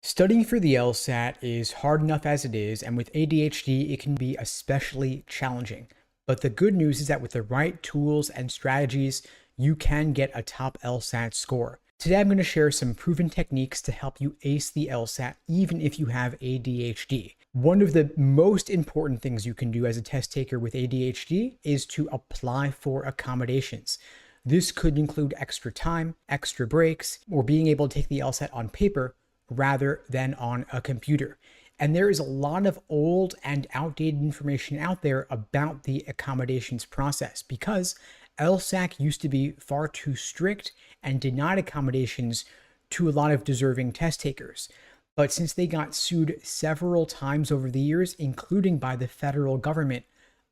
Studying for the LSAT is hard enough as it is, and with ADHD, it can be especially challenging. But the good news is that with the right tools and strategies, you can get a top LSAT score. Today, I'm going to share some proven techniques to help you ace the LSAT, even if you have ADHD. One of the most important things you can do as a test taker with ADHD is to apply for accommodations. This could include extra time, extra breaks, or being able to take the LSAT on paper rather than on a computer. And there is a lot of old and outdated information out there about the accommodations process because LSAC used to be far too strict and denied accommodations to a lot of deserving test takers. But since they got sued several times over the years, including by the federal government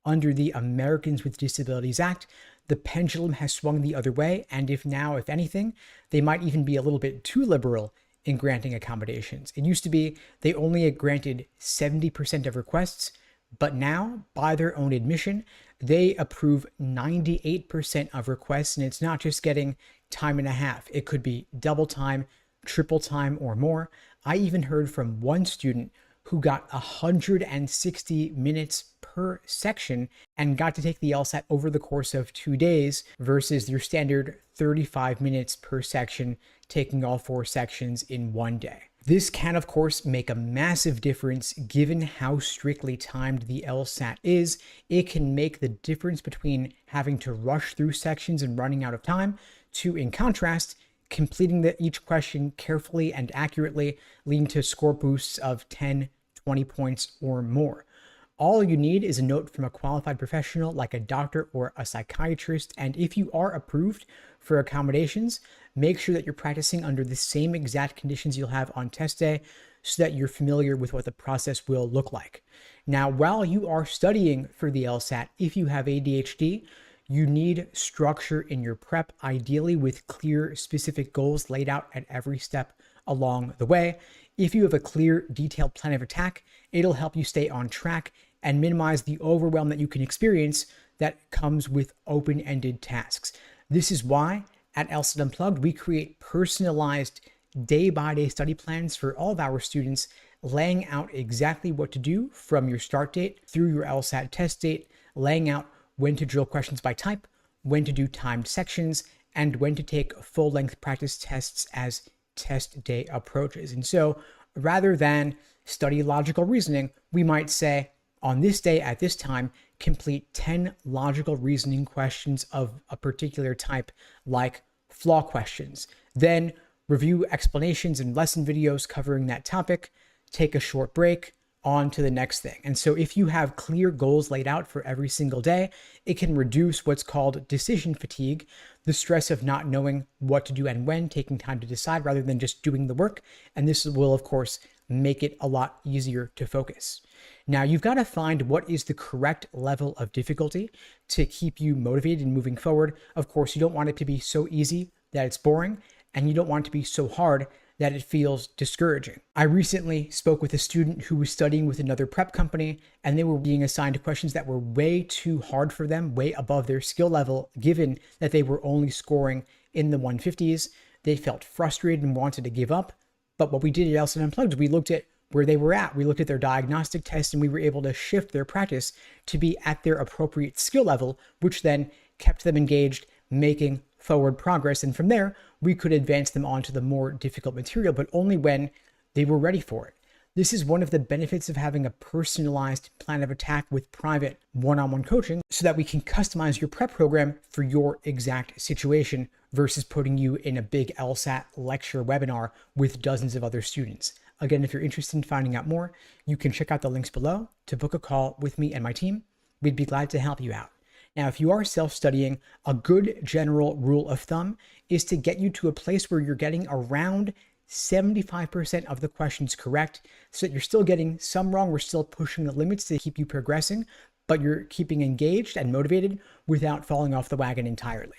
under the Americans with Disabilities Act, the pendulum has swung the other way. And if anything, they might even be a little bit too liberal in granting accommodations. It used to be they only granted 70% of requests, but now, by their own admission, they approve 98% of requests, and it's not just getting time and a half. It could be double time, triple time, or more. I even heard from one student who got 160 minutes per section and got to take the LSAT over the course of 2 days versus your standard 35 minutes per section, taking all 4 sections in 1 day. This can, of course, make a massive difference given how strictly timed the LSAT is. It can make the difference between having to rush through sections and running out of time to, in contrast, completing each question carefully and accurately, leading to score boosts of 10, 20 points or more. All you need is a note from a qualified professional like a doctor or a psychiatrist, and if you are approved for accommodations, make sure that you're practicing under the same exact conditions you'll have on test day so that you're familiar with what the process will look like. Now, while you are studying for the LSAT, if you have ADHD, you need structure in your prep, ideally with clear, specific goals laid out at every step along the way. If you have a clear, detailed plan of attack, it'll help you stay on track and minimize the overwhelm that you can experience that comes with open-ended tasks. This is why at LSAT Unplugged, we create personalized day-by-day study plans for all of our students, laying out exactly what to do from your start date through your LSAT test date, laying out when to drill questions by type, when to do timed sections, and when to take full-length practice tests as test day approaches. And so rather than study logical reasoning, we might say, on this day at this time, complete 10 logical reasoning questions of a particular type, like flaw questions. Then review explanations and lesson videos covering that topic, take a short break, on to the next thing. And so if you have clear goals laid out for every single day, it can reduce what's called decision fatigue, the stress of not knowing what to do and when, taking time to decide rather than just doing the work. And this will, of course, make it a lot easier to focus. Now, you've got to find what is the correct level of difficulty to keep you motivated and moving forward. Of course, you don't want it to be so easy that it's boring, and you don't want it to be so hard that it feels discouraging. I recently spoke with a student who was studying with another prep company, and they were being assigned questions that were way too hard for them, way above their skill level, given that they were only scoring in the 150s. They felt frustrated and wanted to give up. But what we did at LSAT Unplugged, we looked at where they were at. We looked at their diagnostic tests, and we were able to shift their practice to be at their appropriate skill level, which then kept them engaged, making forward progress. And from there, we could advance them onto the more difficult material, but only when they were ready for it. This is one of the benefits of having a personalized plan of attack with private one-on-one coaching so that we can customize your prep program for your exact situation versus putting you in a big LSAT lecture webinar with dozens of other students. Again, if you're interested in finding out more, you can check out the links below to book a call with me and my team. We'd be glad to help you out. Now, if you are self-studying, a good general rule of thumb is to get you to a place where you're getting around 75% of the questions correct, so that you're still getting some wrong. We're still pushing the limits to keep you progressing, but you're keeping engaged and motivated without falling off the wagon entirely.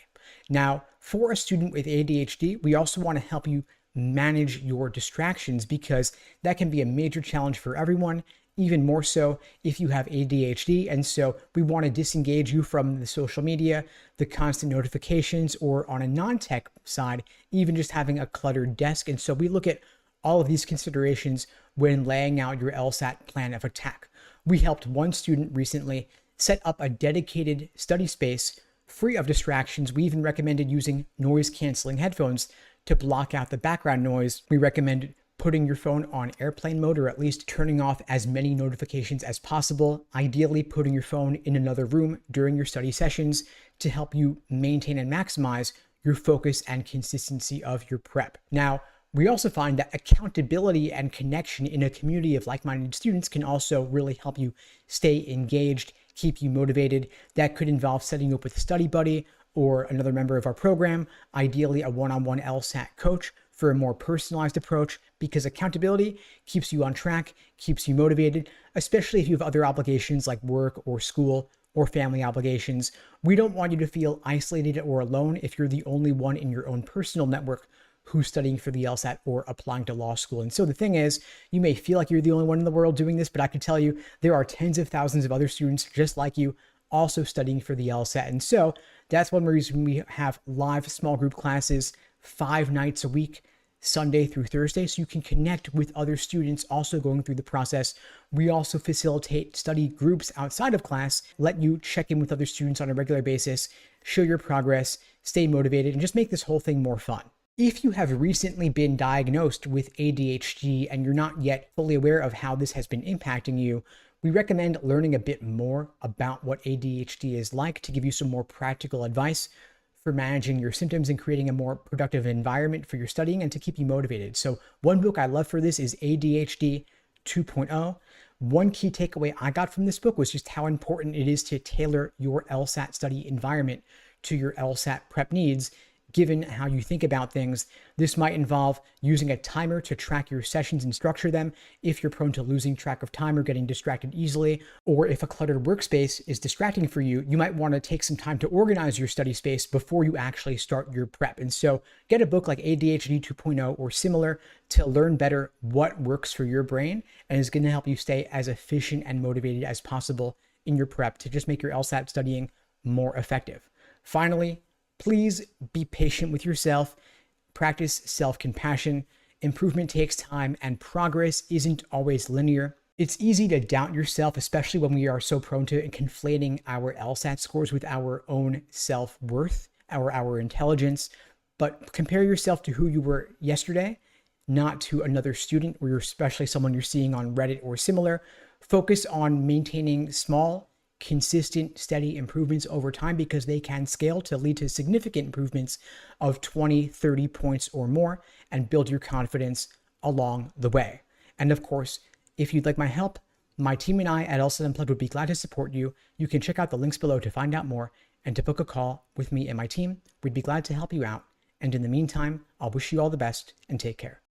Now, for a student with ADHD, we also want to help you manage your distractions because that can be a major challenge for everyone, even more so if you have ADHD. And so we want to disengage you from the social media, the constant notifications, or on a non-tech side, even just having a cluttered desk. And so we look at all of these considerations when laying out your LSAT plan of attack. We helped one student recently set up a dedicated study space free of distractions. We even recommended using noise-canceling headphones to block out the background noise. We recommend putting your phone on airplane mode, or at least turning off as many notifications as possible, ideally putting your phone in another room during your study sessions to help you maintain and maximize your focus and consistency of your prep. Now, we also find that accountability and connection in a community of like-minded students can also really help you stay engaged, keep you motivated. That could involve setting you up with a study buddy or another member of our program, ideally a one-on-one LSAT coach for a more personalized approach, because accountability keeps you on track, keeps you motivated, especially if you have other obligations like work or school or family obligations. We don't want you to feel isolated or alone if you're the only one in your own personal network who's studying for the LSAT or applying to law school. And so the thing is, you may feel like you're the only one in the world doing this, but I can tell you there are tens of thousands of other students just like you also studying for the LSAT. And so that's one reason we have live small group classes 5 nights a week, Sunday through Thursday, so you can connect with other students also going through the process. We also facilitate study groups outside of class, let you check in with other students on a regular basis, show your progress, stay motivated, and just make this whole thing more fun. If you have recently been diagnosed with ADHD and you're not yet fully aware of how this has been impacting you, we recommend learning a bit more about what ADHD is like to give you some more practical advice for managing your symptoms and creating a more productive environment for your studying and to keep you motivated. So one book I love for this is ADHD 2.0. One key takeaway I got from this book was just how important it is to tailor your LSAT study environment to your LSAT prep needs. Given how you think about things, this might involve using a timer to track your sessions and structure them if you're prone to losing track of time or getting distracted easily, or if a cluttered workspace is distracting for you, you might want to take some time to organize your study space before you actually start your prep. And so get a book like ADHD 2.0 or similar to learn better what works for your brain and is going to help you stay as efficient and motivated as possible in your prep to just make your LSAT studying more effective. Finally, please be patient with yourself. Practice self-compassion. Improvement takes time and progress isn't always linear. It's easy to doubt yourself, especially when we are so prone to conflating our LSAT scores with our own self-worth, our intelligence. But compare yourself to who you were yesterday, not to another student or especially someone you're seeing on Reddit or similar. Focus on maintaining small, consistent, steady improvements over time because they can scale to lead to significant improvements of 20, 30 points or more and build your confidence along the way. And of course, if you'd like my help, my team and I at LSAT Unplugged would be glad to support you. You can check out the links below to find out more and to book a call with me and my team. We'd be glad to help you out. And in the meantime, I'll wish you all the best and take care.